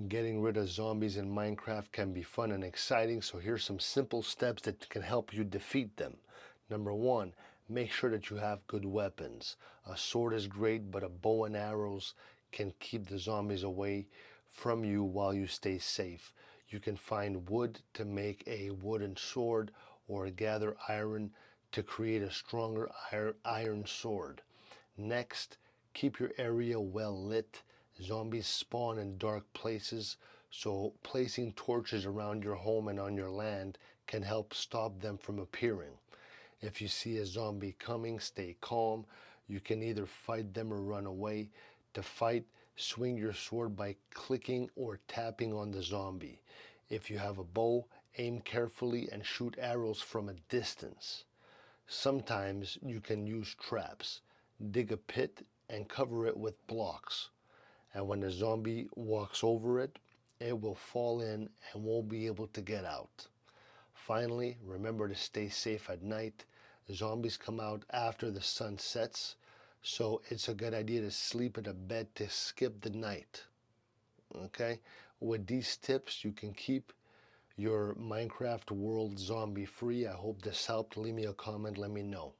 Getting rid of zombies in Minecraft can be fun and exciting, so here's some simple steps that can help you defeat them. Number one, make sure that you have good weapons. A sword is great, but a bow and arrows can keep the zombies away from you while you stay safe. You can find wood to make a wooden sword or gather iron to create a stronger iron sword. Next, keep your area well lit. Zombies spawn in dark places, so placing torches around your home and on your land can help stop them from appearing. If you see a zombie coming, stay calm. You can either fight them or run away. To fight, swing your sword by clicking or tapping on the zombie. If you have a bow, aim carefully and shoot arrows from a distance. Sometimes you can use traps. Dig a pit and cover it with blocks. And when the zombie walks over it, it will fall in and won't be able to get out. Finally, remember to stay safe at night. Zombies come out after the sun sets, so it's a good idea to sleep in a bed to skip the night. Okay? With these tips, you can keep your Minecraft world zombie free. I hope this helped. Leave me a comment, let me know.